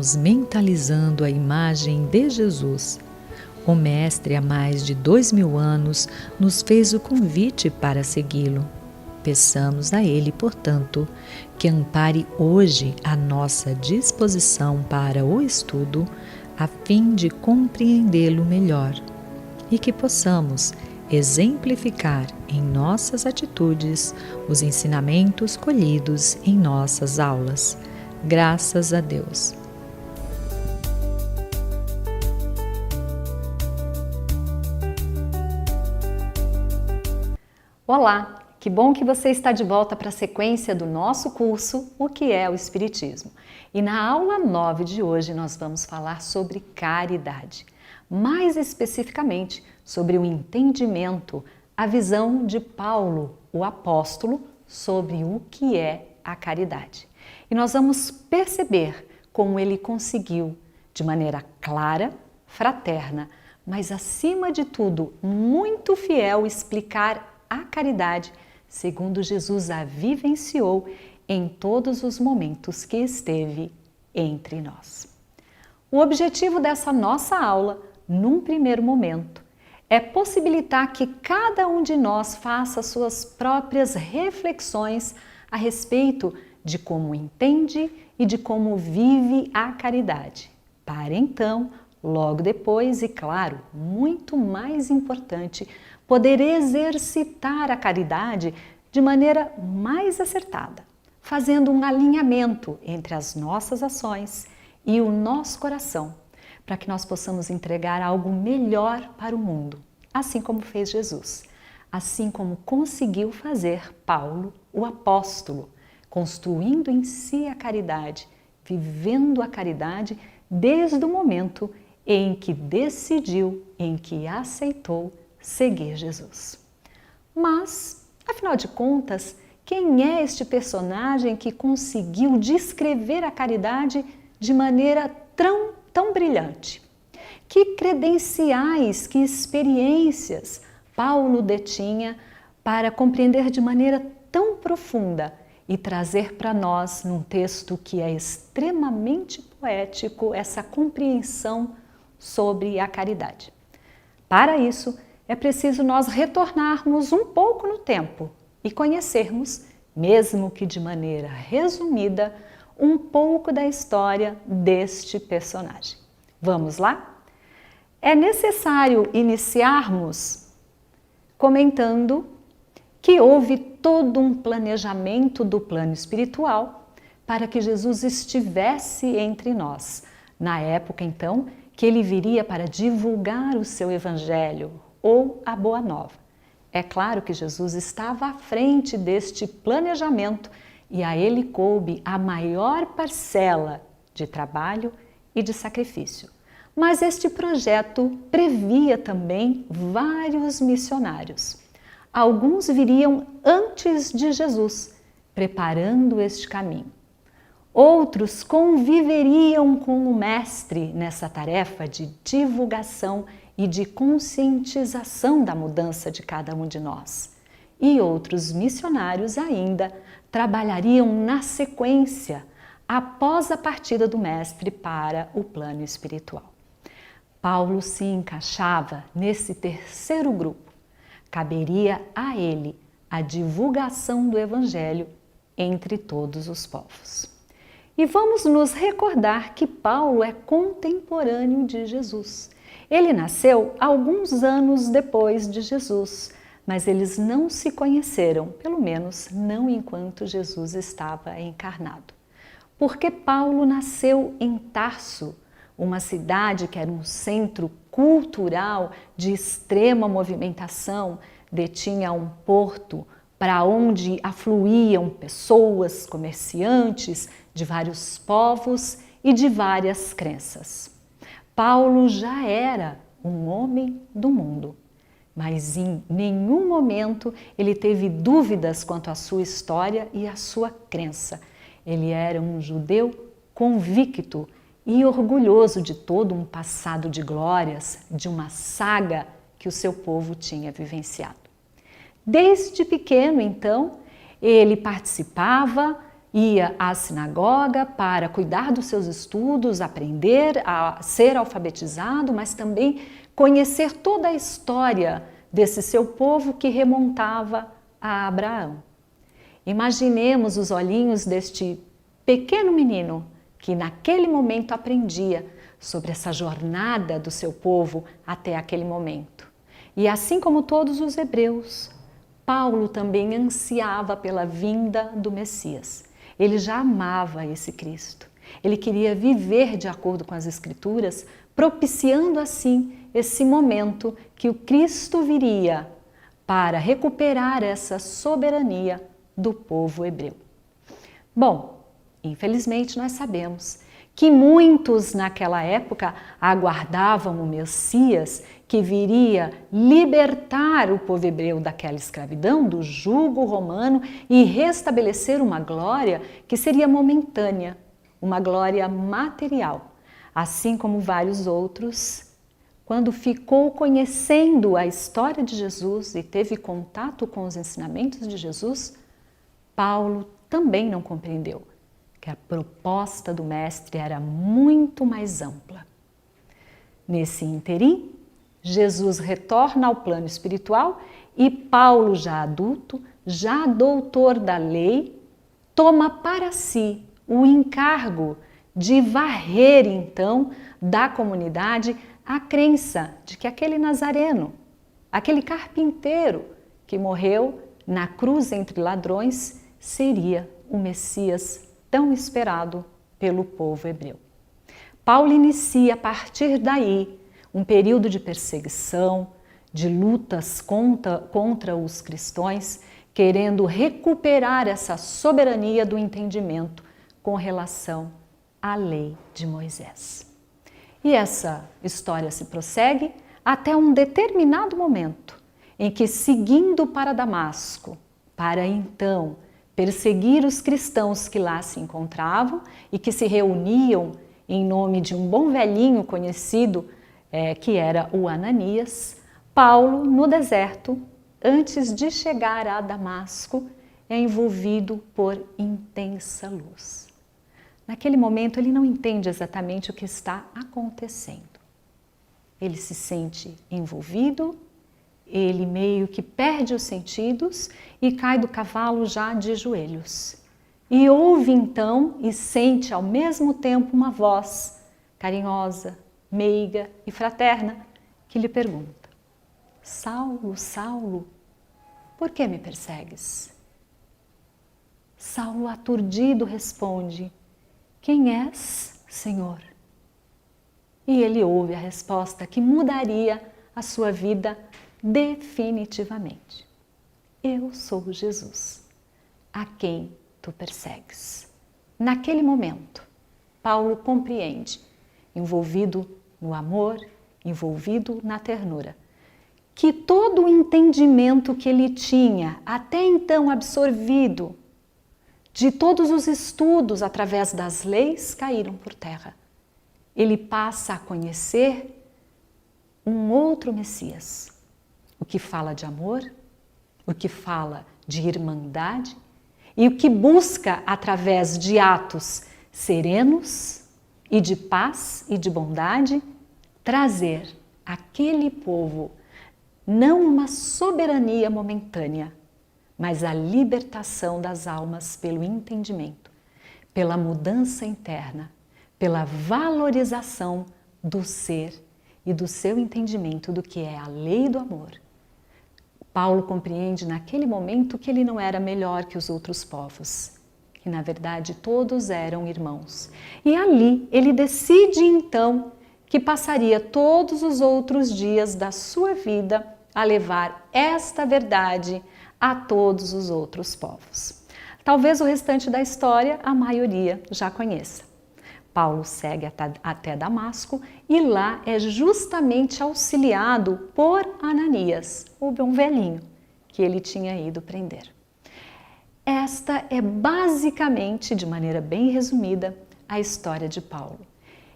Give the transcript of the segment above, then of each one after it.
estamos mentalizando a imagem de Jesus. O Mestre, há mais de 2000 anos, nos fez o convite para segui-lo. Peçamos a Ele, portanto, que ampare hoje a nossa disposição para o estudo, a fim de compreendê-lo melhor, e que possamos exemplificar em nossas atitudes os ensinamentos colhidos em nossas aulas. Graças a Deus. Olá, que bom que você está de volta para a sequência do nosso curso O que é o Espiritismo. E na aula 9 de hoje nós vamos falar sobre caridade, mais especificamente sobre o entendimento, a visão de Paulo, o apóstolo, sobre o que é a caridade. E nós vamos perceber como ele conseguiu, de maneira clara, fraterna, mas acima de tudo, muito fiel, explicar a caridade segundo Jesus a vivenciou em todos os momentos que esteve entre nós. O objetivo dessa nossa aula, num primeiro momento, é possibilitar que cada um de nós faça suas próprias reflexões a respeito de como entende e de como vive a caridade, para então, logo depois e, claro, muito mais importante, poder exercitar a caridade de maneira mais acertada, fazendo um alinhamento entre as nossas ações e o nosso coração, para que nós possamos entregar algo melhor para o mundo, assim como fez Jesus, assim como conseguiu fazer Paulo, o apóstolo, construindo em si a caridade, vivendo a caridade desde o momento em que decidiu, em que aceitou seguir Jesus. Mas, afinal de contas, quem é este personagem que conseguiu descrever a caridade de maneira tão brilhante? Que credenciais, que experiências Paulo detinha para compreender de maneira tão profunda e trazer para nós, num texto que é extremamente poético, essa compreensão sobre a caridade. Para isso, é preciso nós retornarmos um pouco no tempo e conhecermos, mesmo que de maneira resumida, um pouco da história deste personagem. Vamos lá? É necessário iniciarmos comentando que houve todo um planejamento do plano espiritual para que Jesus estivesse entre nós. Na época, então, que ele viria para divulgar o seu evangelho, ou a Boa Nova. É claro que Jesus estava à frente deste planejamento e a ele coube a maior parcela de trabalho e de sacrifício. Mas este projeto previa também vários missionários. Alguns viriam antes de Jesus, preparando este caminho. Outros conviveriam com o Mestre nessa tarefa de divulgação e de conscientização da mudança de cada um de nós. E outros missionários ainda trabalhariam na sequência, após a partida do Mestre para o plano espiritual. Paulo se encaixava nesse terceiro grupo. Caberia a ele a divulgação do Evangelho entre todos os povos. E vamos nos recordar que Paulo é contemporâneo de Jesus. Ele nasceu alguns anos depois de Jesus, mas eles não se conheceram, pelo menos não enquanto Jesus estava encarnado. Porque Paulo nasceu em Tarso, uma cidade que era um centro cultural de extrema movimentação, detinha um porto para onde afluíam pessoas, comerciantes de vários povos e de várias crenças. Paulo já era um homem do mundo, mas em nenhum momento ele teve dúvidas quanto à sua história e à sua crença. Ele era um judeu convicto e orgulhoso de todo um passado de glórias, de uma saga que o seu povo tinha vivenciado. Desde pequeno, então, ele participava ia à sinagoga para cuidar dos seus estudos, aprender a ser alfabetizado, mas também conhecer toda a história desse seu povo que remontava a Abraão. Imaginemos os olhinhos deste pequeno menino que naquele momento aprendia sobre essa jornada do seu povo até aquele momento. E assim como todos os hebreus, Paulo também ansiava pela vinda do Messias. Ele já amava esse Cristo. Ele queria viver de acordo com as Escrituras, propiciando assim esse momento que o Cristo viria para recuperar essa soberania do povo hebreu. Bom, infelizmente nós sabemos que muitos naquela época aguardavam o Messias que viria libertar o povo hebreu daquela escravidão, do jugo romano e restabelecer uma glória que seria momentânea, uma glória material, assim como vários outros. Quando ficou conhecendo a história de Jesus e teve contato com os ensinamentos de Jesus, Paulo também não compreendeu que a proposta do Mestre era muito mais ampla. Nesse ínterim, Jesus retorna ao plano espiritual e Paulo, já adulto, já doutor da lei, toma para si o encargo de varrer então da comunidade a crença de que aquele nazareno, aquele carpinteiro que morreu na cruz entre ladrões, seria o Messias tão esperado pelo povo hebreu. Paulo inicia a partir daí um período de perseguição, de lutas contra os cristãos, querendo recuperar essa soberania do entendimento com relação à lei de Moisés. E essa história se prossegue até um determinado momento em que, seguindo para Damasco, para então perseguir os cristãos que lá se encontravam e que se reuniam em nome de um bom velhinho conhecido, que era o Ananias, Paulo, no deserto, antes de chegar a Damasco, é envolvido por intensa luz. Naquele momento ele não entende exatamente o que está acontecendo. Ele se sente envolvido, ele meio que perde os sentidos e cai do cavalo já de joelhos. E ouve então e sente ao mesmo tempo uma voz carinhosa, meiga e fraterna que lhe pergunta: Saulo, Saulo, por que me persegues? Saulo, aturdido, responde: Quem és, Senhor? E ele ouve a resposta que mudaria a sua vida definitivamente. Eu sou Jesus, a quem tu persegues. Naquele momento, Paulo compreende, envolvido no amor, envolvido na ternura, que todo o entendimento que ele tinha até então absorvido de todos os estudos através das leis caíram por terra. Ele passa a conhecer um outro Messias, o que fala de amor, o que fala de irmandade e o que busca, através de atos serenos e de paz e de bondade, trazer àquele povo não uma soberania momentânea, mas a libertação das almas pelo entendimento, pela mudança interna, pela valorização do ser e do seu entendimento do que é a lei do amor. Paulo compreende naquele momento que ele não era melhor que os outros povos, que na verdade todos eram irmãos. E ali ele decide então que passaria todos os outros dias da sua vida a levar esta verdade a todos os outros povos. Talvez o restante da história a maioria já conheça. Paulo segue até Damasco e lá é justamente auxiliado por Ananias, o bom velhinho que ele tinha ido prender. Esta é basicamente, de maneira bem resumida, a história de Paulo.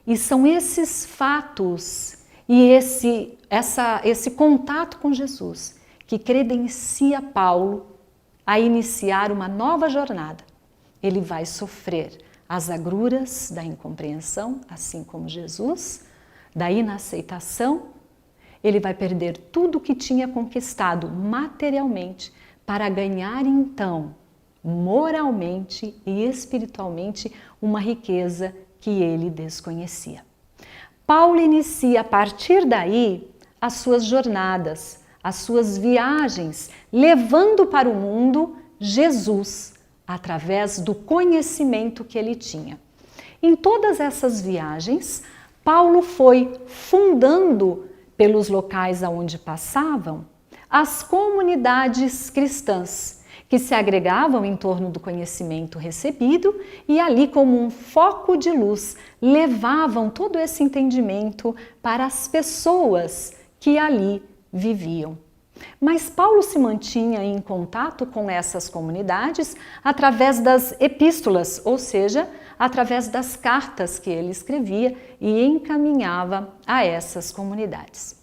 E são esses fatos e esse contato com Jesus que credencia Paulo a iniciar uma nova jornada. ele vai sofrer as agruras da incompreensão, assim como Jesus, da inaceitação. Ele vai perder tudo o que tinha conquistado materialmente para ganhar então, moralmente e espiritualmente, uma riqueza que ele desconhecia. Paulo inicia a partir daí as suas jornadas, as suas viagens, levando para o mundo Jesus, através do conhecimento que ele tinha. Em todas essas viagens, Paulo foi fundando, pelos locais aonde passavam, as comunidades cristãs, que se agregavam em torno do conhecimento recebido e ali, como um foco de luz, levavam todo esse entendimento para as pessoas que ali viviam. Mas Paulo se mantinha em contato com essas comunidades através das epístolas, ou seja, através das cartas que ele escrevia e encaminhava a essas comunidades.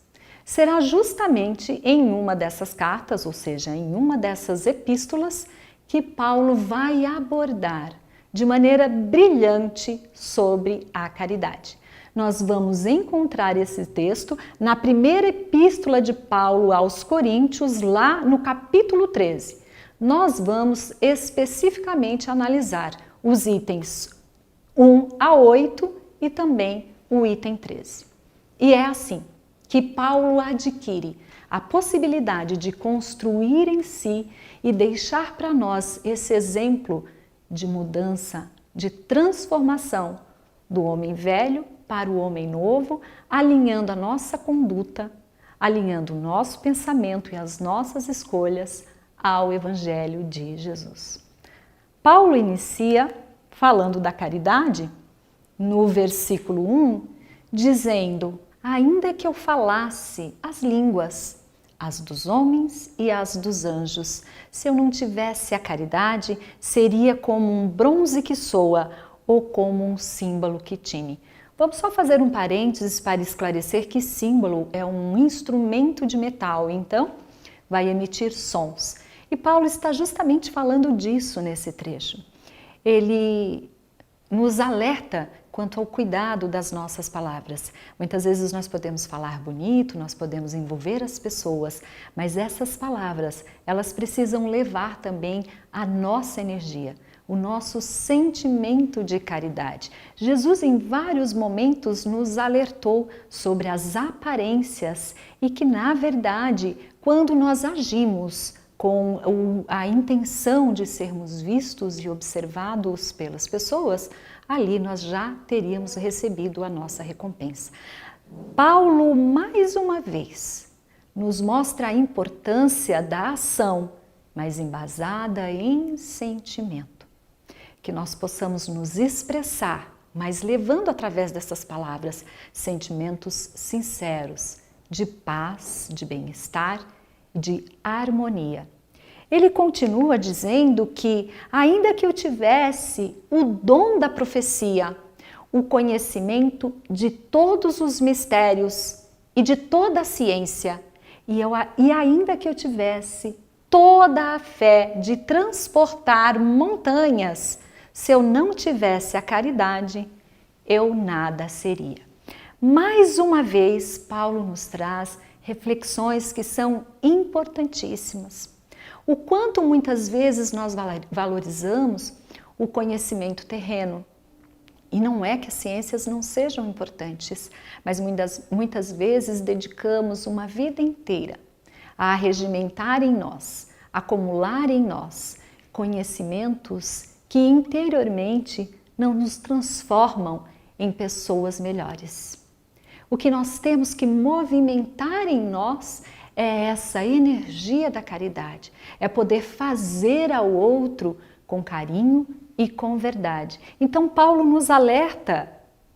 Será justamente em uma dessas cartas, ou seja, em uma dessas epístolas, que Paulo vai abordar de maneira brilhante sobre a caridade. Nós vamos encontrar esse texto na primeira epístola de Paulo aos Coríntios, lá no capítulo 13. Nós vamos especificamente analisar os itens 1 a 8 e também o item 13. E é assim que Paulo adquire a possibilidade de construir em si e deixar para nós esse exemplo de mudança, de transformação do homem velho para o homem novo, alinhando a nossa conduta, alinhando o nosso pensamento e as nossas escolhas ao Evangelho de Jesus. Paulo inicia falando da caridade no versículo 1, dizendo: ainda que eu falasse as línguas, as dos homens e as dos anjos, se eu não tivesse a caridade, seria como um bronze que soa ou como um símbolo que tine. Vamos só fazer um parênteses para esclarecer que símbolo é um instrumento de metal, então vai emitir sons. E Paulo está justamente falando disso nesse trecho. Ele nos alerta quanto ao cuidado das nossas palavras. Muitas vezes nós podemos falar bonito, nós podemos envolver as pessoas, mas essas palavras, elas precisam levar também a nossa energia, o nosso sentimento de caridade. Jesus em vários momentos nos alertou sobre as aparências e que, na verdade, quando nós agimos com a intenção de sermos vistos e observados pelas pessoas, ali nós já teríamos recebido a nossa recompensa. Paulo, mais uma vez, nos mostra a importância da ação, mas embasada em sentimento. Que nós possamos nos expressar, mas levando através dessas palavras sentimentos sinceros, de paz, de bem-estar, de harmonia. Ele continua dizendo que, ainda que eu tivesse o dom da profecia, o conhecimento de todos os mistérios e de toda a ciência, e ainda que eu tivesse toda a fé de transportar montanhas, se eu não tivesse a caridade, eu nada seria. Mais uma vez, Paulo nos traz reflexões que são importantíssimas. O quanto muitas vezes nós valorizamos o conhecimento terreno. E não é que as ciências não sejam importantes, mas muitas vezes dedicamos uma vida inteira a regimentar em nós, acumular em nós conhecimentos que interiormente não nos transformam em pessoas melhores. O que nós temos que movimentar em nós é essa energia da caridade, é poder fazer ao outro com carinho e com verdade. Então Paulo nos alerta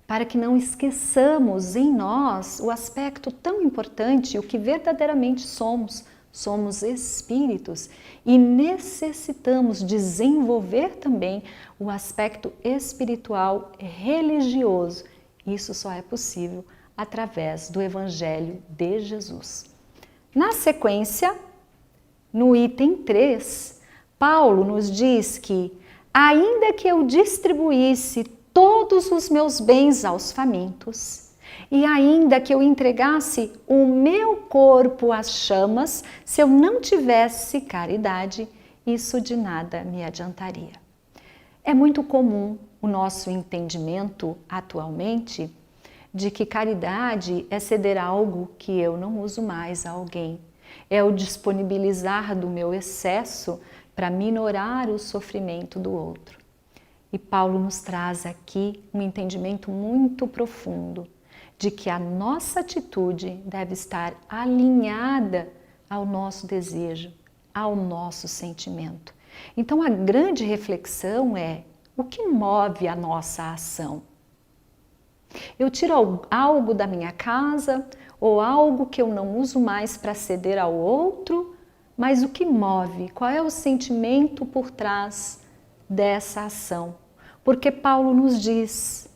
para que não esqueçamos em nós o aspecto tão importante, o que verdadeiramente somos. Somos espíritos e necessitamos desenvolver também o aspecto espiritual religioso. Isso só é possível através do Evangelho de Jesus. Na sequência, no item 3, Paulo nos diz que ainda que eu distribuísse todos os meus bens aos famintos, e ainda que eu entregasse o meu corpo às chamas, se eu não tivesse caridade, isso de nada me adiantaria. É muito comum o nosso entendimento atualmente de que caridade é ceder algo que eu não uso mais a alguém, é o disponibilizar do meu excesso para minorar o sofrimento do outro. E Paulo nos traz aqui um entendimento muito profundo de que a nossa atitude deve estar alinhada ao nosso desejo, ao nosso sentimento. Então a grande reflexão é: o que move a nossa ação? Eu tiro algo da minha casa ou algo que eu não uso mais para ceder ao outro, mas o que move? Qual é o sentimento por trás dessa ação? Porque Paulo nos diz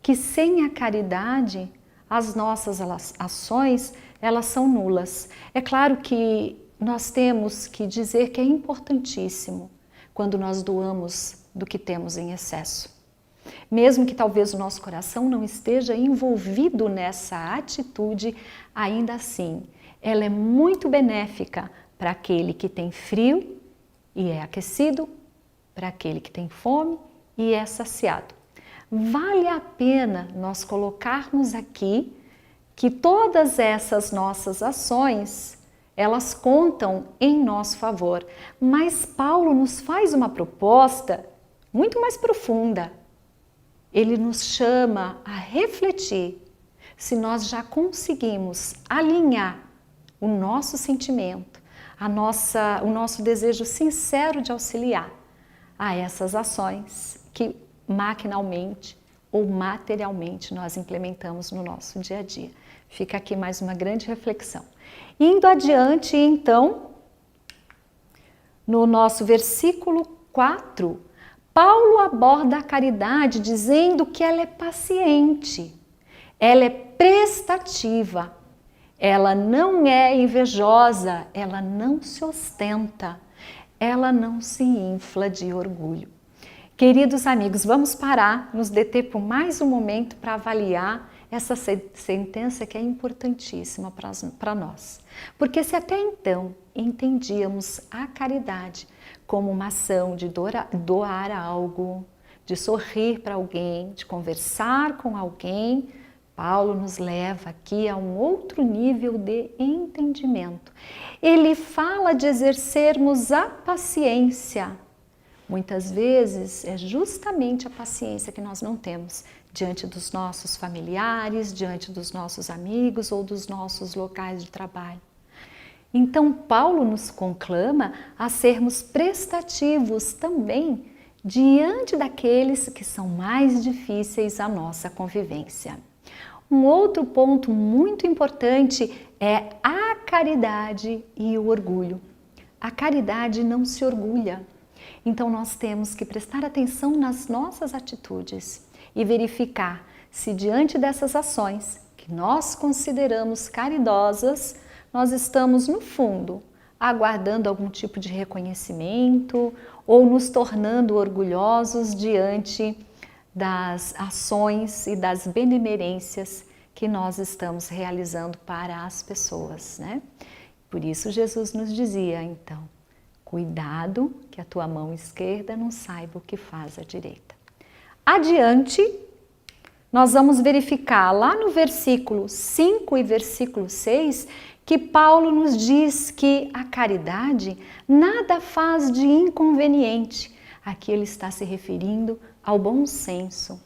que sem a caridade as nossas ações elas são nulas. É claro que nós temos que dizer que é importantíssimo quando nós doamos do que temos em excesso. Mesmo que talvez o nosso coração não esteja envolvido nessa atitude, ainda assim, ela é muito benéfica para aquele que tem frio e é aquecido, para aquele que tem fome e é saciado. Vale a pena nós colocarmos aqui que todas essas nossas ações, elas contam em nosso favor. Mas Paulo nos faz uma proposta muito mais profunda. Ele nos chama a refletir se nós já conseguimos alinhar o nosso sentimento, o nosso desejo sincero de auxiliar a essas ações que maquinalmente ou materialmente nós implementamos no nosso dia a dia. Fica aqui mais uma grande reflexão. Indo adiante, então, no nosso versículo 4, Paulo aborda a caridade dizendo que ela é paciente, ela é prestativa, ela não é invejosa, ela não se ostenta, ela não se infla de orgulho. Queridos amigos, vamos parar, nos deter por mais um momento para avaliar essa sentença que é importantíssima para nós. Porque se até então entendíamos a caridade como uma ação de doar algo, de sorrir para alguém, de conversar com alguém, Paulo nos leva aqui a um outro nível de entendimento. Ele fala de exercermos a paciência. Muitas vezes é justamente a paciência que nós não temos diante dos nossos familiares, diante dos nossos amigos ou dos nossos locais de trabalho. Então, Paulo nos conclama a sermos prestativos também diante daqueles que são mais difíceis à nossa convivência. Um outro ponto muito importante é a caridade e o orgulho. A caridade não se orgulha. Então, nós temos que prestar atenção nas nossas atitudes e verificar se diante dessas ações que nós consideramos caridosas, nós estamos, no fundo, aguardando algum tipo de reconhecimento ou nos tornando orgulhosos diante das ações e das benemerências que nós estamos realizando para as pessoas, né? Por isso Jesus nos dizia, então, cuidado que a tua mão esquerda não saiba o que faz a direita. Adiante, nós vamos verificar lá no versículo 5 e versículo 6 que Paulo nos diz que a caridade nada faz de inconveniente. Aqui ele está se referindo ao bom senso,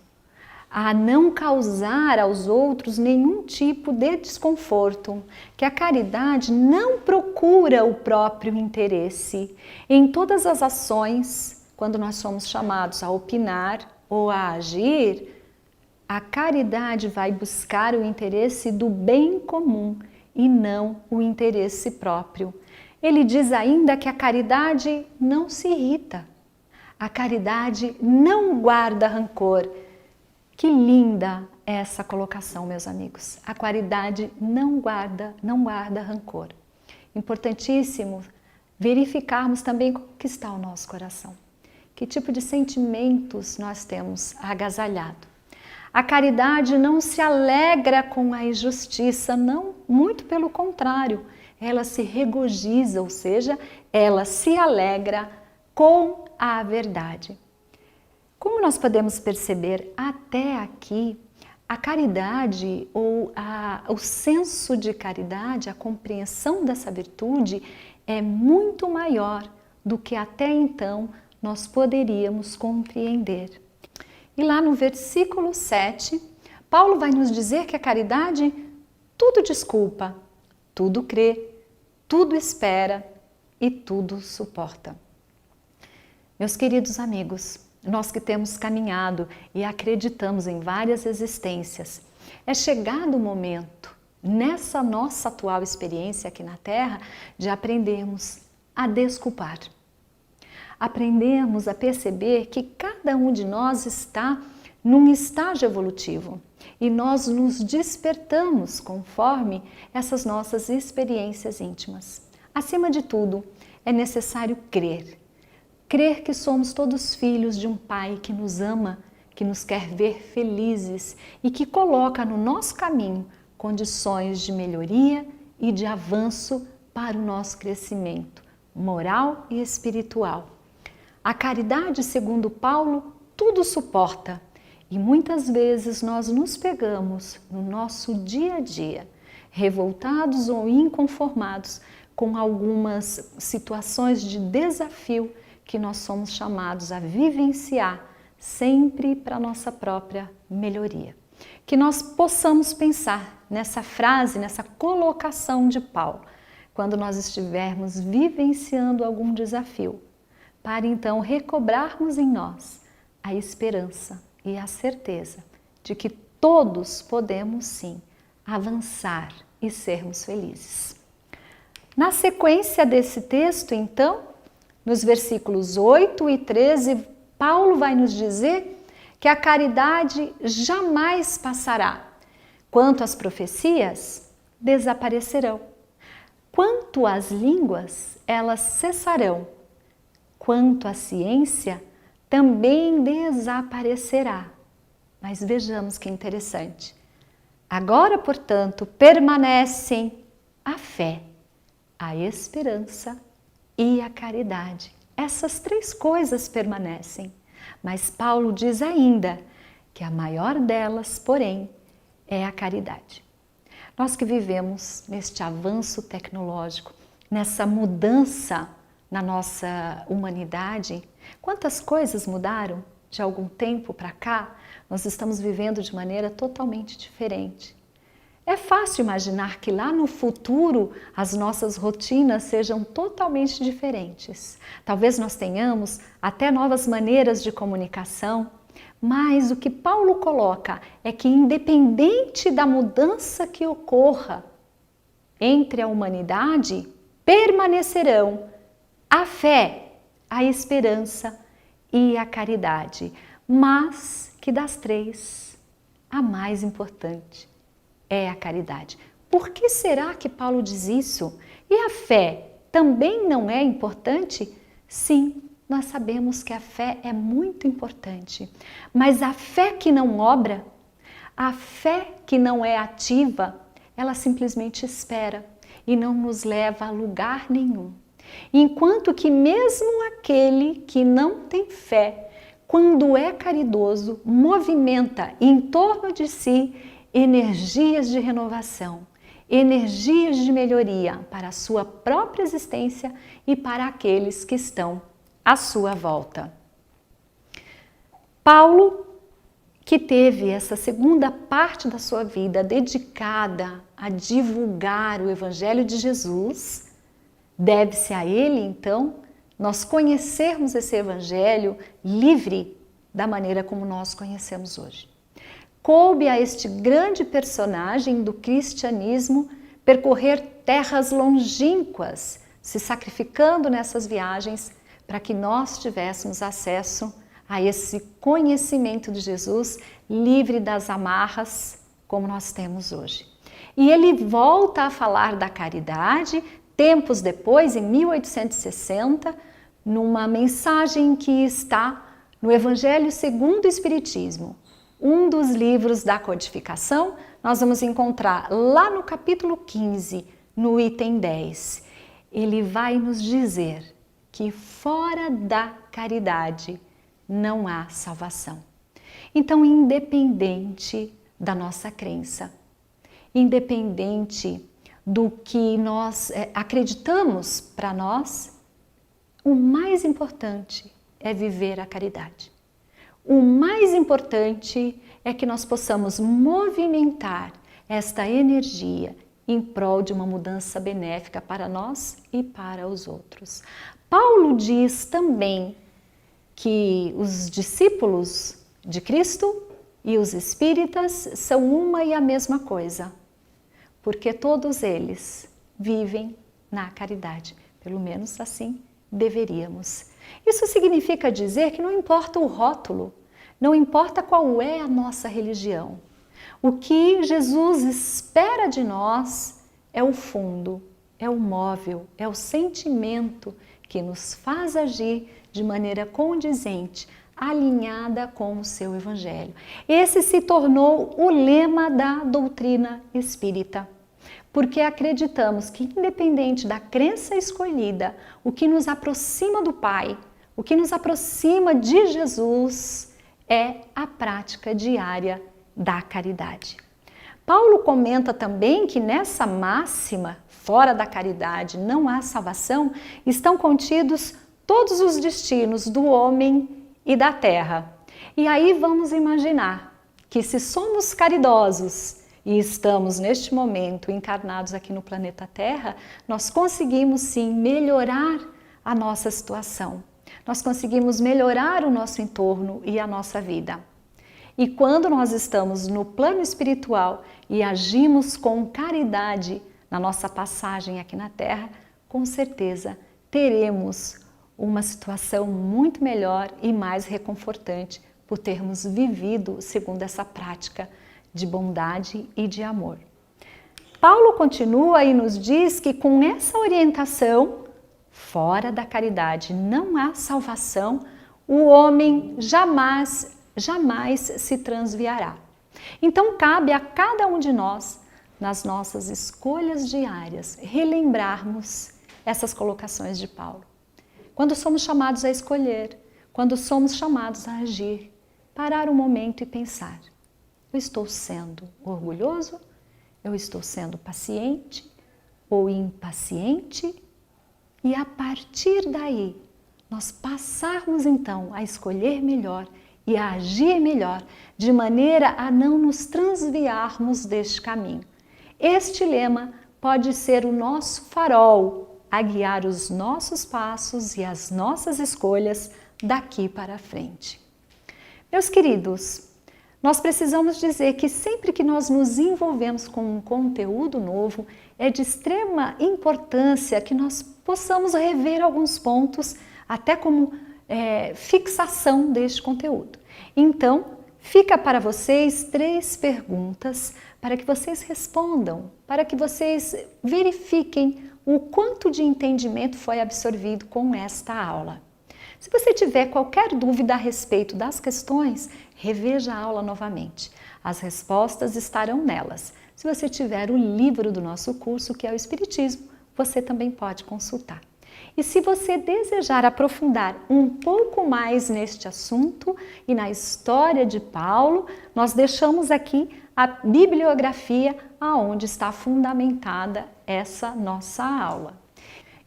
a não causar aos outros nenhum tipo de desconforto, que a caridade não procura o próprio interesse. Em todas as ações, quando nós somos chamados a opinar ou a agir, a caridade vai buscar o interesse do bem comum e não o interesse próprio. Ele diz ainda que a caridade não se irrita, a caridade não guarda rancor. Que linda essa colocação, meus amigos. A caridade não guarda rancor. Importantíssimo verificarmos também como que está o nosso coração. Que tipo de sentimentos nós temos agasalhado? A caridade não se alegra com a injustiça, não, muito pelo contrário. Ela se regozija, ou seja, ela se alegra com a verdade. Como nós podemos perceber até aqui, a caridade ou o senso de caridade, a compreensão dessa virtude é muito maior do que até então nós poderíamos compreender. E lá no versículo 7, Paulo vai nos dizer que a caridade tudo desculpa, tudo crê, tudo espera e tudo suporta. Meus queridos amigos, nós que temos caminhado e acreditamos em várias existências, é chegado o momento, nessa nossa atual experiência aqui na Terra, de aprendermos a desculpar. Aprendemos a perceber que cada um de nós está num estágio evolutivo e nós nos despertamos conforme essas nossas experiências íntimas. Acima de tudo, é necessário crer. Crer que somos todos filhos de um Pai que nos ama, que nos quer ver felizes e que coloca no nosso caminho condições de melhoria e de avanço para o nosso crescimento moral e espiritual. A caridade, segundo Paulo, tudo suporta e muitas vezes nós nos pegamos no nosso dia a dia, revoltados ou inconformados com algumas situações de desafio que nós somos chamados a vivenciar sempre para a nossa própria melhoria. Que nós possamos pensar nessa frase, nessa colocação de Paulo, quando nós estivermos vivenciando algum desafio, para então recobrarmos em nós a esperança e a certeza de que todos podemos sim avançar e sermos felizes. Na sequência desse texto, então, nos versículos 8 e 13, Paulo vai nos dizer que a caridade jamais passará. Quanto às profecias, desaparecerão. Quanto às línguas, elas cessarão. Quanto à ciência, também desaparecerá. Mas vejamos que interessante. Agora, portanto, permanecem a fé, a esperança e a caridade. Essas três coisas permanecem. Mas Paulo diz ainda que a maior delas, porém, é a caridade. Nós que vivemos neste avanço tecnológico, nessa mudança na nossa humanidade, quantas coisas mudaram de algum tempo para cá? Nós estamos vivendo de maneira totalmente diferente. É fácil imaginar que lá no futuro as nossas rotinas sejam totalmente diferentes. Talvez nós tenhamos até novas maneiras de comunicação, mas o que Paulo coloca é que independente da mudança que ocorra entre a humanidade, permanecerão a fé, a esperança e a caridade, mas que das três, a mais importante é a caridade. Por que será que Paulo diz isso? E a fé também não é importante? Sim, nós sabemos que a fé é muito importante, mas a fé que não obra, a fé que não é ativa, ela simplesmente espera e não nos leva a lugar nenhum. Enquanto que mesmo aquele que não tem fé, quando é caridoso, movimenta em torno de si energias de renovação, energias de melhoria para a sua própria existência e para aqueles que estão à sua volta. Paulo, que teve essa segunda parte da sua vida dedicada a divulgar o Evangelho de Jesus, deve-se a ele, então, nós conhecermos esse Evangelho livre da maneira como nós conhecemos hoje. Coube a este grande personagem do cristianismo percorrer terras longínquas, se sacrificando nessas viagens para que nós tivéssemos acesso a esse conhecimento de Jesus livre das amarras como nós temos hoje. E ele volta a falar da caridade tempos depois, em 1860, numa mensagem que está no Evangelho segundo o Espiritismo, um dos livros da codificação. Nós vamos encontrar lá no capítulo 15, no item 10. Ele vai nos dizer que fora da caridade não há salvação. Então, independente da nossa crença, independente do que nós acreditamos para nós, o mais importante é viver a caridade. O mais importante é que nós possamos movimentar esta energia em prol de uma mudança benéfica para nós e para os outros. Paulo diz também que os discípulos de Cristo e os espíritas são uma e a mesma coisa, porque todos eles vivem na caridade, pelo menos assim deveríamos. Isso significa dizer que não importa o rótulo, não importa qual é a nossa religião. O que Jesus espera de nós é o fundo, é o móvel, é o sentimento que nos faz agir de maneira condizente, alinhada com o seu Evangelho. Esse se tornou o lema da doutrina espírita, porque acreditamos que, independente da crença escolhida, o que nos aproxima do Pai, o que nos aproxima de Jesus, é a prática diária da caridade. Paulo comenta também que nessa máxima, fora da caridade não há salvação, estão contidos todos os destinos do homem e da terra. E aí vamos imaginar que se somos caridosos e estamos neste momento encarnados aqui no planeta Terra, nós conseguimos sim melhorar a nossa situação. Nós conseguimos melhorar o nosso entorno e a nossa vida. E quando nós estamos no plano espiritual e agimos com caridade na nossa passagem aqui na Terra, com certeza teremos uma situação muito melhor e mais reconfortante por termos vivido segundo essa prática de bondade e de amor. Paulo continua e nos diz que com essa orientação, fora da caridade não há salvação, o homem jamais se transviará. Então cabe a cada um de nós, nas nossas escolhas diárias, relembrarmos essas colocações de Paulo. Quando somos chamados a escolher, quando somos chamados a agir, parar um momento e pensar: eu estou sendo orgulhoso? Eu estou sendo paciente ou impaciente? E a partir daí, nós passarmos então a escolher melhor e a agir melhor, de maneira a não nos transviarmos deste caminho. Este lema pode ser o nosso farol a guiar os nossos passos e as nossas escolhas daqui para frente. Meus queridos, nós precisamos dizer que sempre que nós nos envolvemos com um conteúdo novo, é de extrema importância que nós possamos rever alguns pontos, até como fixação deste conteúdo. Então, fica para vocês 3 perguntas para que vocês respondam, para que vocês verifiquem o quanto de entendimento foi absorvido com esta aula. Se você tiver qualquer dúvida a respeito das questões, reveja a aula novamente. As respostas estarão nelas. Se você tiver o livro do nosso curso, que é o Espiritismo, você também pode consultar. E se você desejar aprofundar um pouco mais neste assunto e na história de Paulo, nós deixamos aqui a bibliografia aonde está fundamentada essa nossa aula.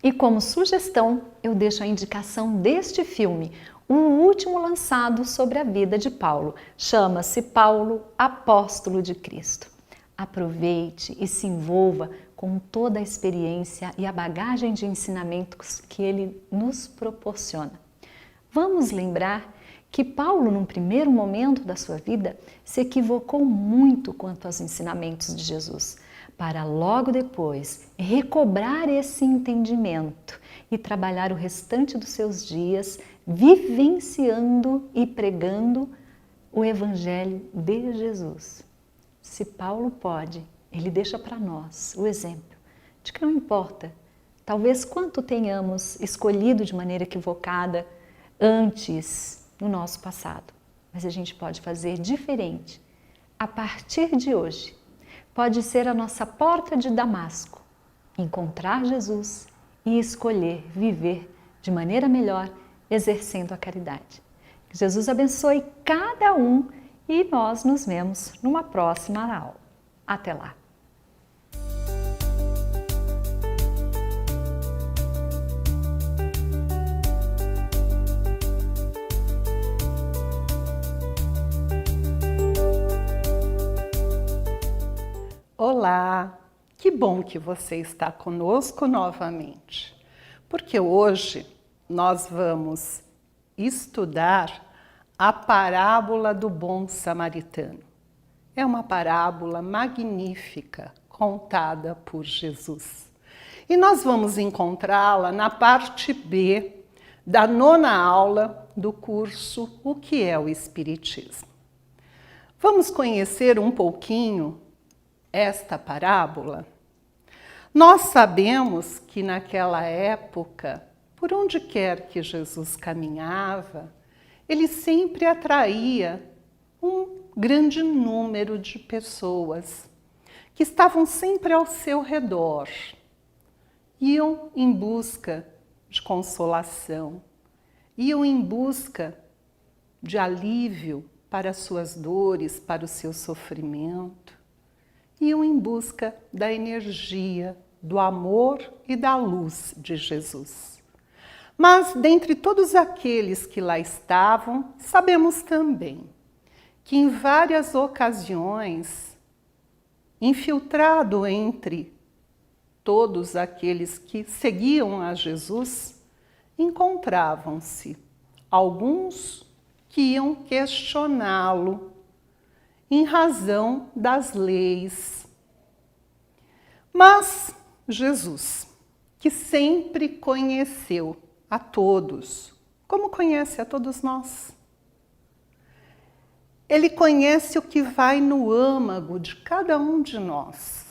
E como sugestão, eu deixo a indicação deste filme, o último lançado sobre a vida de Paulo. Chama-se Paulo, Apóstolo de Cristo. Aproveite e se envolva com toda a experiência e a bagagem de ensinamentos que ele nos proporciona. Vamos lembrar que Paulo, num primeiro momento da sua vida, se equivocou muito quanto aos ensinamentos de Jesus, para logo depois recobrar esse entendimento e trabalhar o restante dos seus dias vivenciando e pregando o Evangelho de Jesus. Se Paulo pode, ele deixa para nós o exemplo de que não importa Talvez quanto tenhamos escolhido de maneira equivocada antes no nosso passado. Mas a gente pode fazer diferente. A partir de hoje, pode ser a nossa porta de Damasco, encontrar Jesus e escolher viver de maneira melhor, exercendo a caridade. Que Jesus abençoe cada um e nós nos vemos numa próxima aula. Até lá! Olá, que bom que você está conosco novamente, porque hoje nós vamos estudar a parábola do bom samaritano. É uma parábola magnífica contada por Jesus. E nós vamos encontrá-la na parte B da 9ª aula do curso O que é o Espiritismo. Vamos conhecer um pouquinho esta parábola. Nós sabemos que naquela época, por onde quer que Jesus caminhava, ele sempre atraía um grande número de pessoas que estavam sempre ao seu redor. Iam em busca de consolação, iam em busca de alívio para as suas dores, para o seu sofrimento. Iam em busca da energia, do amor e da luz de Jesus. Mas, dentre todos aqueles que lá estavam, sabemos também que em várias ocasiões, infiltrado entre todos aqueles que seguiam a Jesus, encontravam-se alguns que iam questioná-lo em razão das leis. Mas Jesus, que sempre conheceu a todos, como conhece a todos nós, ele conhece o que vai no âmago de cada um de nós.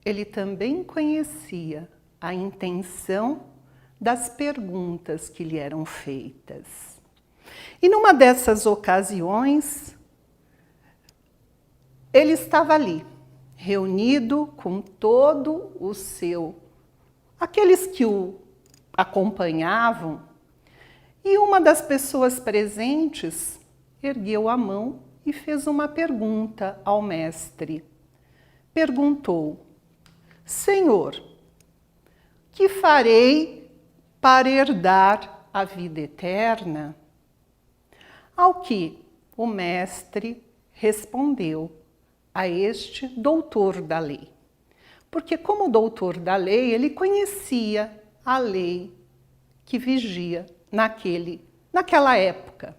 Ele também conhecia a intenção das perguntas que lhe eram feitas. E numa dessas ocasiões, ele estava ali, reunido com todo o aqueles que o acompanhavam, e uma das pessoas presentes ergueu a mão e fez uma pergunta ao mestre. Perguntou: Senhor, que farei para herdar a vida eterna? Ao que o mestre respondeu a este doutor da lei. Porque como doutor da lei, ele conhecia a lei que vigia naquela época,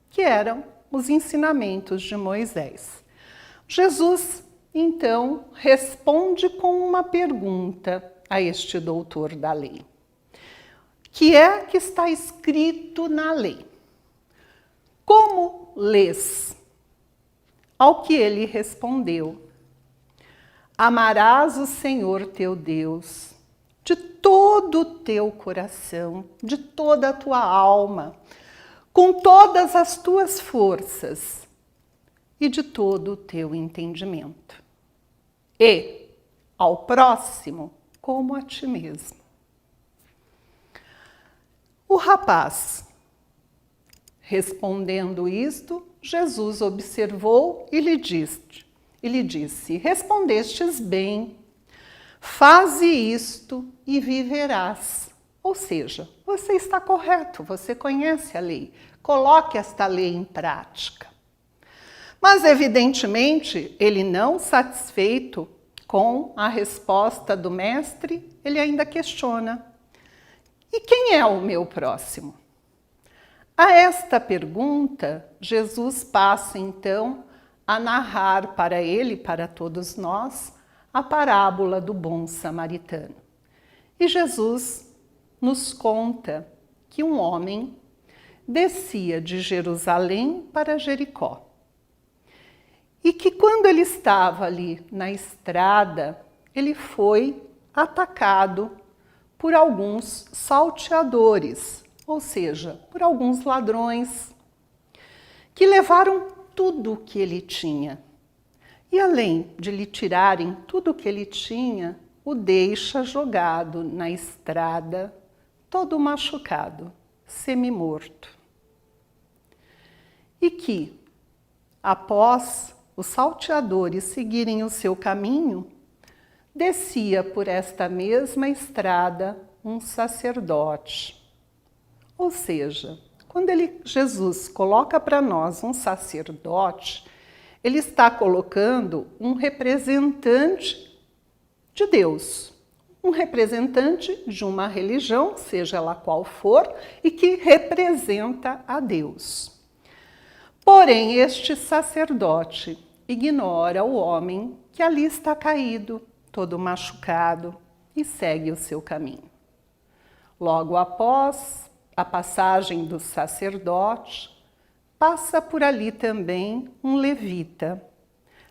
que eram os ensinamentos de Moisés. Jesus, então, responde com uma pergunta a este doutor da lei. Que é que está escrito na lei? Como lês? Ao que ele respondeu: amarás o Senhor teu Deus de todo o teu coração, de toda a tua alma, com todas as tuas forças e de todo o teu entendimento. E ao próximo como a ti mesmo. O rapaz, respondendo isto, Jesus observou e lhe disse: respondestes bem, faze isto e viverás. Ou seja, você está correto, você conhece a lei, coloque esta lei em prática. Mas, evidentemente, ele não satisfeito com a resposta do mestre, ele ainda questiona: e quem é o meu próximo? A esta pergunta, Jesus passa então a narrar para ele, para todos nós, a parábola do bom samaritano. E Jesus nos conta que um homem descia de Jerusalém para Jericó. E que quando ele estava ali na estrada, ele foi atacado por alguns salteadores, ou seja, por alguns ladrões, que levaram tudo o que ele tinha. E além de lhe tirarem tudo o que ele tinha, o deixa jogado na estrada, todo machucado, semi-morto. E que, após os salteadores seguirem o seu caminho, descia por esta mesma estrada um sacerdote. Ou seja, quando Jesus coloca para nós um sacerdote, ele está colocando um representante de Deus, um representante de uma religião, seja ela qual for, e que representa a Deus. Porém, este sacerdote ignora o homem que ali está caído, todo machucado, e segue o seu caminho. Logo após a passagem do sacerdote, passa por ali também um levita.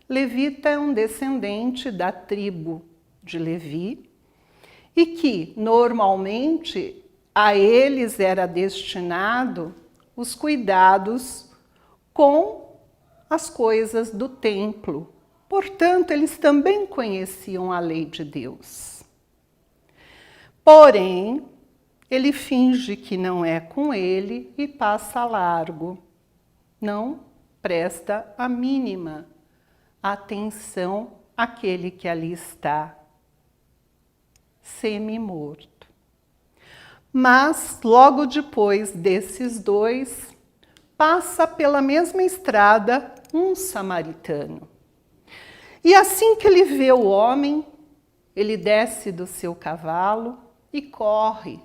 Levita é um descendente da tribo de Levi e que, normalmente, a eles era destinado os cuidados com as coisas do templo. Portanto, eles também conheciam a lei de Deus. Porém, ele finge que não é com ele e passa largo. Não presta a mínima atenção àquele que ali está, semi-morto. Mas, logo depois desses dois, passa pela mesma estrada um samaritano. E assim que ele vê o homem, ele desce do seu cavalo e corre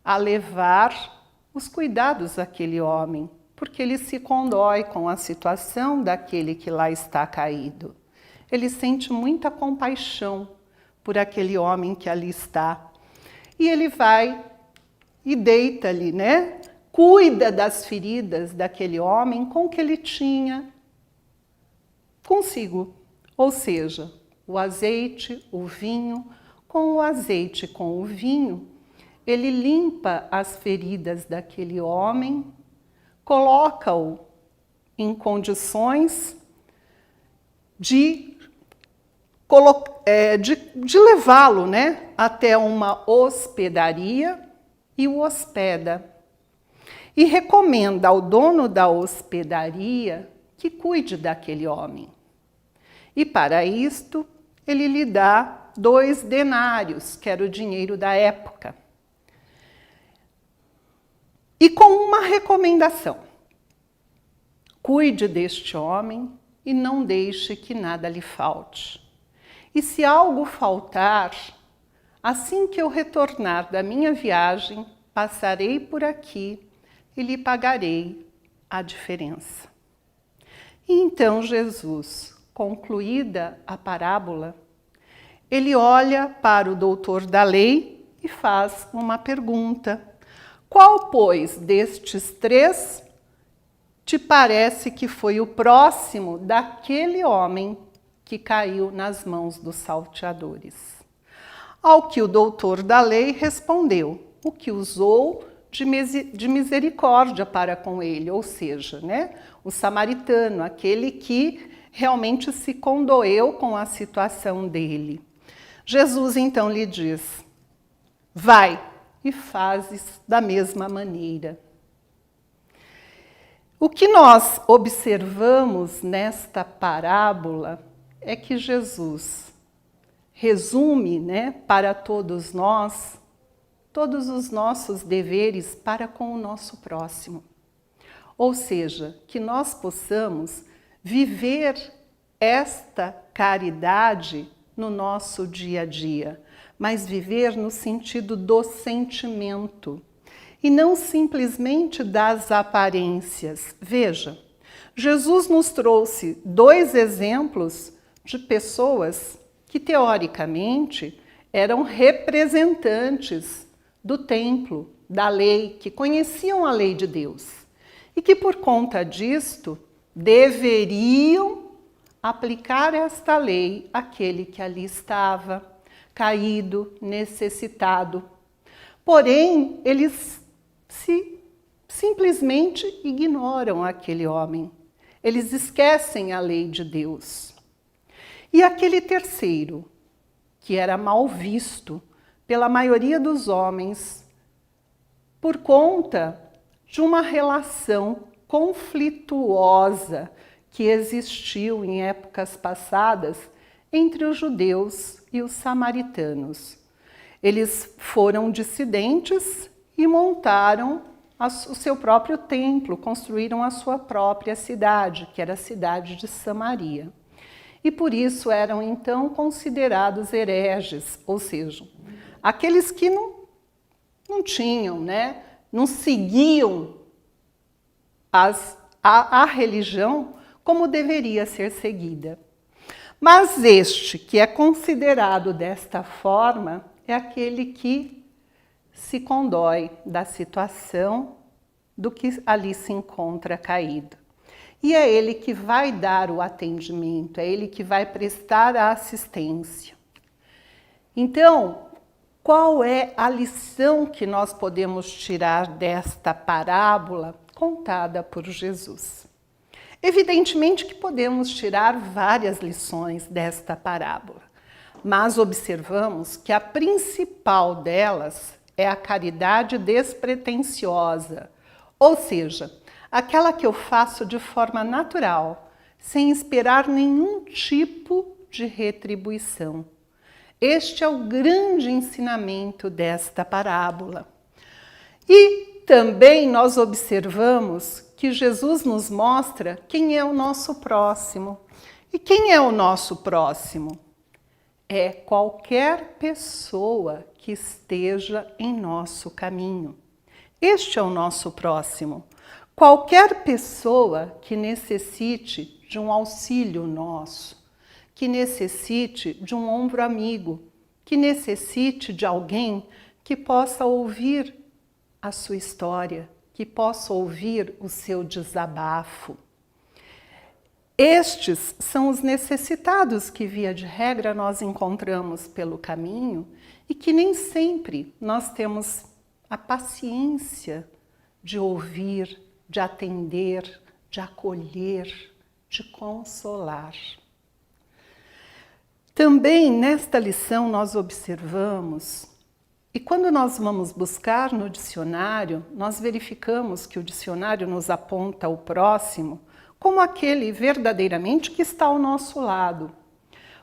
a levar os cuidados àquele homem, porque ele se condói com a situação daquele que lá está caído. Ele sente muita compaixão por aquele homem que ali está. E ele vai e deita ali, né? Cuida das feridas daquele homem com o que ele tinha consigo. Ou seja, o azeite, o vinho, com o azeite e com o vinho, ele limpa as feridas daquele homem, coloca-o em condições de levá-lo, né, até uma hospedaria e o hospeda. E recomenda ao dono da hospedaria que cuide daquele homem. E para isto, ele lhe dá 2 denários, que era o dinheiro da época. E com uma recomendação: cuide deste homem e não deixe que nada lhe falte. E se algo faltar, assim que eu retornar da minha viagem, passarei por aqui e lhe pagarei a diferença. E então Jesus, concluída a parábola, ele olha para o doutor da lei e faz uma pergunta: qual, pois, destes 3 te parece que foi o próximo daquele homem que caiu nas mãos dos salteadores? Ao que o doutor da lei respondeu: o que usou de misericórdia para com ele, ou seja, né, o samaritano, aquele que realmente se condoeu com a situação dele. Jesus então lhe diz: vai e fazes da mesma maneira. O que nós observamos nesta parábola é que Jesus resume, né, para todos nós, todos os nossos deveres para com o nosso próximo. Ou seja, que nós possamos viver esta caridade no nosso dia a dia, mas viver no sentido do sentimento e não simplesmente das aparências. Veja, Jesus nos trouxe 2 exemplos de pessoas que teoricamente eram representantes do templo, da lei, que conheciam a lei de Deus e que por conta disto deveriam aplicar esta lei àquele que ali estava, caído, necessitado Porém, eles simplesmente ignoram aquele homem. Eles esquecem a lei de Deus. E aquele terceiro, que era mal visto pela maioria dos homens, por conta de uma relação conflituosa que existiu em épocas passadas entre os judeus e os samaritanos. Eles foram dissidentes e montaram o seu próprio templo, construíram a sua própria cidade, que era a cidade de Samaria. E por isso eram então considerados hereges, ou seja, aqueles que não tinham, né, não seguiam a religião como deveria ser seguida. Mas este que é considerado desta forma é aquele que se condói da situação do que ali se encontra caído. E é ele que vai dar o atendimento, é ele que vai prestar a assistência. Então, qual é a lição que nós podemos tirar desta parábola contada por Jesus? Evidentemente que podemos tirar várias lições desta parábola, mas observamos que a principal delas é a caridade despretensiosa, ou seja, aquela que eu faço de forma natural, sem esperar nenhum tipo de retribuição. Este é o grande ensinamento desta parábola. E também nós observamos que Jesus nos mostra quem é o nosso próximo. E quem é o nosso próximo? É qualquer pessoa que esteja em nosso caminho. Este é o nosso próximo. Qualquer pessoa que necessite de um auxílio nosso, que necessite de um ombro amigo, que necessite de alguém que possa ouvir a sua história, que possa ouvir o seu desabafo. Estes são os necessitados que, via de regra, nós encontramos pelo caminho e que nem sempre nós temos a paciência de ouvir, de atender, de acolher, de consolar. Também nesta lição nós observamos, e quando nós vamos buscar no dicionário, nós verificamos que o dicionário nos aponta o próximo como aquele verdadeiramente que está ao nosso lado.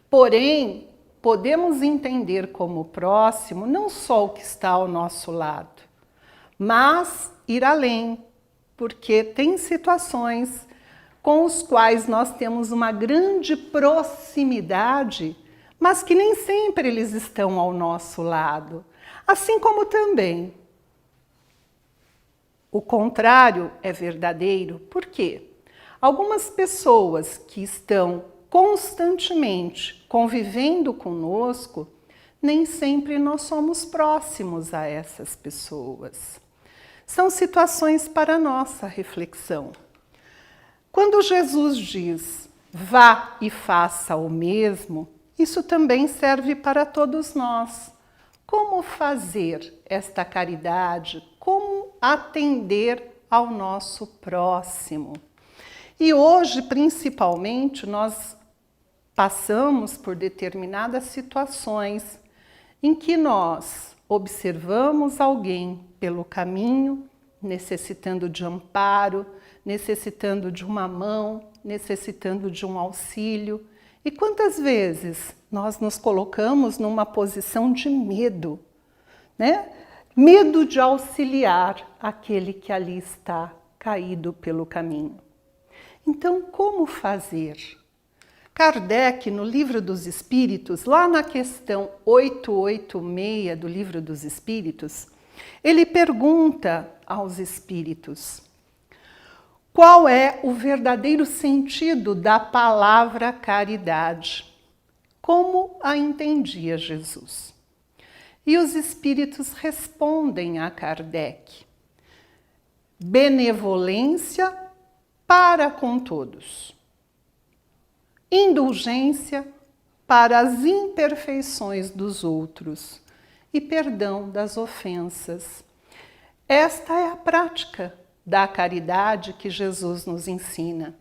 Porém, podemos entender como próximo não só o que está ao nosso lado, mas ir além, porque tem situações com os quais nós temos uma grande proximidade, mas que nem sempre eles estão ao nosso lado. Assim como também o contrário é verdadeiro. Por quê? Algumas pessoas que estão constantemente convivendo conosco, nem sempre nós somos próximos a essas pessoas. São situações para nossa reflexão. Quando Jesus diz, vá e faça o mesmo, isso também serve para todos nós. Como fazer esta caridade? Como atender ao nosso próximo? E hoje, principalmente, nós passamos por determinadas situações em que nós observamos alguém pelo caminho, necessitando de amparo, necessitando de uma mão, necessitando de um auxílio. E quantas vezes nós nos colocamos numa posição de medo, né? Medo de auxiliar aquele que ali está caído pelo caminho. Então, como fazer? Kardec, no Livro dos Espíritos, lá na questão 886 do Livro dos Espíritos, ele pergunta aos espíritos: qual é o verdadeiro sentido da palavra caridade? Como a entendia Jesus? E os espíritos respondem a Kardec: benevolência para com todos, indulgência para as imperfeições dos outros e perdão das ofensas. Esta é a prática da caridade que Jesus nos ensina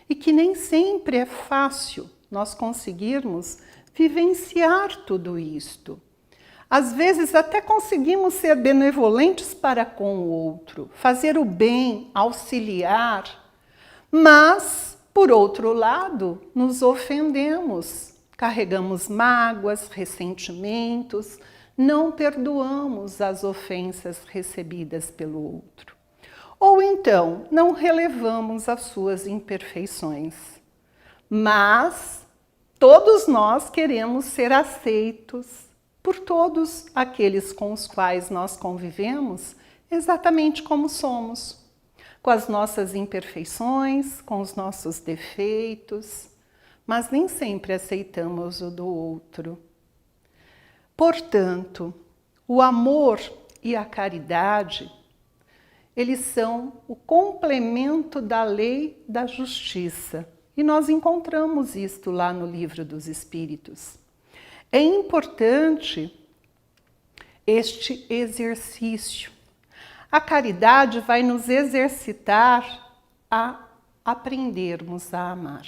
e que nem sempre é fácil nós conseguirmos vivenciar tudo isto. Às vezes até conseguimos ser benevolentes para com o outro, fazer o bem, auxiliar, mas, por outro lado, nos ofendemos, carregamos mágoas, ressentimentos, não perdoamos as ofensas recebidas pelo outro. Ou então, não relevamos as suas imperfeições. Mas todos nós queremos ser aceitos por todos aqueles com os quais nós convivemos, exatamente como somos, com as nossas imperfeições, com os nossos defeitos, mas nem sempre aceitamos o do outro. Portanto, o amor e a caridade, eles são o complemento da lei da justiça. E nós encontramos isto lá no Livro dos Espíritos. É importante este exercício. A caridade vai nos exercitar a aprendermos a amar.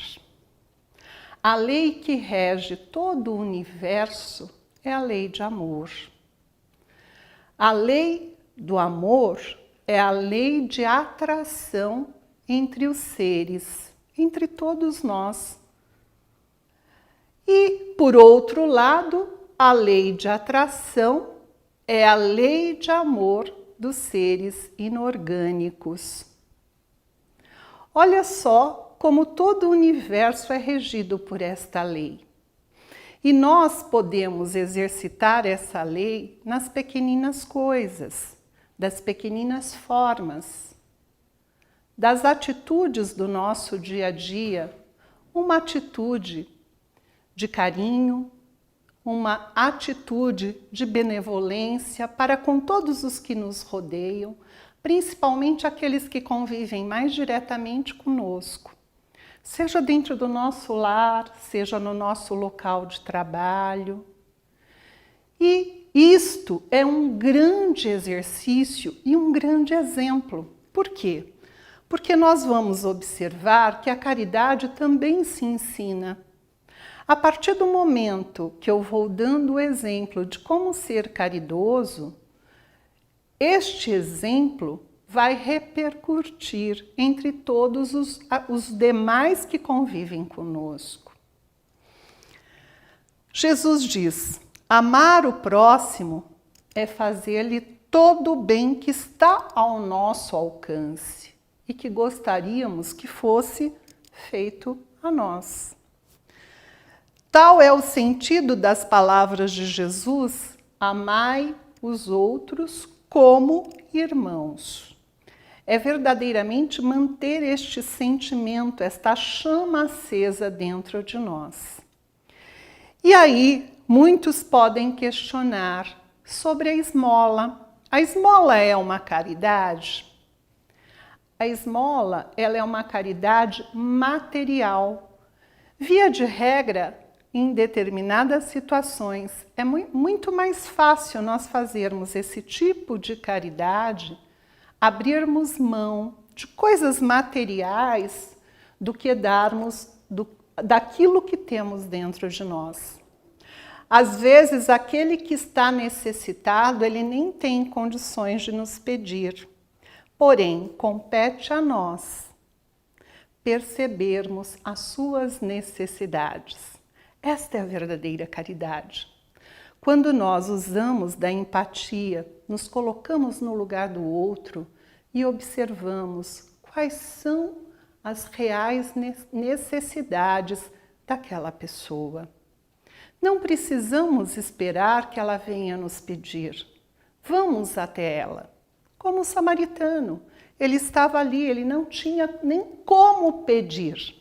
A lei que rege todo o universo é a lei de amor. A lei do amor é a lei de atração entre os seres, entre todos nós. E, por outro lado, a lei de atração é a lei de amor dos seres inorgânicos. Olha só como todo o universo é regido por esta lei. E nós podemos exercitar essa lei nas pequeninas coisas, das pequeninas formas, das atitudes do nosso dia a dia, uma atitude de carinho, uma atitude de benevolência para com todos os que nos rodeiam, principalmente aqueles que convivem mais diretamente conosco, seja dentro do nosso lar, seja no nosso local de trabalho. E isto é um grande exercício e um grande exemplo. Por quê? Porque nós vamos observar que a caridade também se ensina. A partir do momento que eu vou dando o exemplo de como ser caridoso, este exemplo vai repercutir entre todos os demais que convivem conosco. Jesus diz: amar o próximo é fazer-lhe todo o bem que está ao nosso alcance e que gostaríamos que fosse feito a nós. Tal é o sentido das palavras de Jesus: amai os outros como irmãos. É verdadeiramente manter este sentimento, esta chama acesa dentro de nós. E aí, muitos podem questionar sobre a esmola. A esmola é uma caridade? A esmola, ela é uma caridade material. Via de regra, em determinadas situações, é muito mais fácil nós fazermos esse tipo de caridade, abrirmos mão de coisas materiais, do que darmos daquilo que temos dentro de nós. Às vezes, aquele que está necessitado, ele nem tem condições de nos pedir. Porém, compete a nós percebermos as suas necessidades. Esta é a verdadeira caridade. Quando nós usamos da empatia, nos colocamos no lugar do outro e observamos quais são as reais necessidades daquela pessoa. Não precisamos esperar que ela venha nos pedir. Vamos até ela. Como o samaritano, ele estava ali, ele não tinha nem como pedir.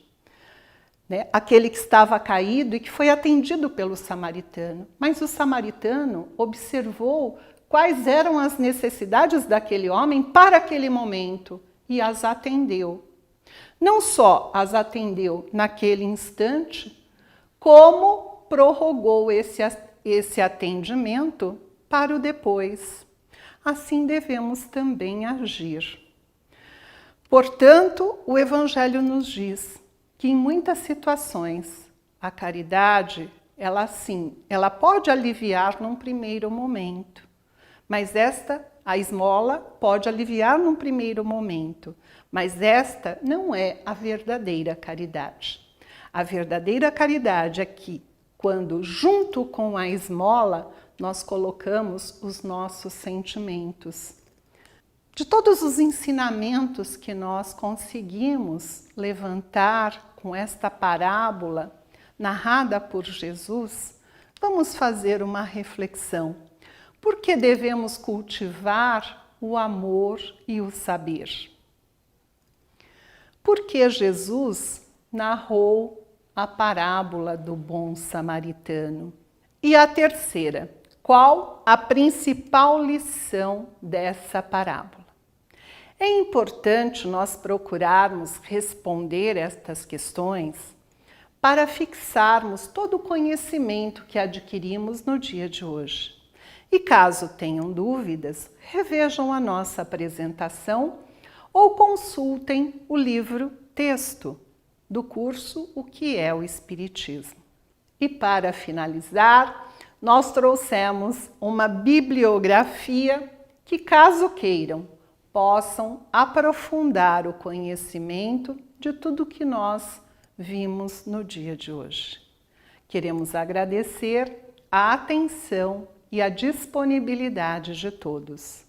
Aquele que estava caído e que foi atendido pelo samaritano. Mas o samaritano observou quais eram as necessidades daquele homem para aquele momento e as atendeu. Não só as atendeu naquele instante, como prorrogou esse atendimento para o depois. Assim devemos também agir. Portanto, o Evangelho nos diz que em muitas situações a caridade, ela pode aliviar num primeiro momento, mas a esmola pode aliviar num primeiro momento, mas esta não é a verdadeira caridade. A verdadeira caridade é que, quando junto com a esmola, nós colocamos os nossos sentimentos. De todos os ensinamentos que nós conseguimos levantar com esta parábola narrada por Jesus, vamos fazer uma reflexão. Por que devemos cultivar o amor e o saber? Porque Jesus narrou a parábola do bom samaritano. E a terceira, qual a principal lição dessa parábola? É importante nós procurarmos responder estas questões para fixarmos todo o conhecimento que adquirimos no dia de hoje. E caso tenham dúvidas, revejam a nossa apresentação ou consultem o livro texto do curso O que é o Espiritismo. E para finalizar, nós trouxemos uma bibliografia que, caso queiram, possam aprofundar o conhecimento de tudo que nós vimos no dia de hoje. Queremos agradecer a atenção e a disponibilidade de todos.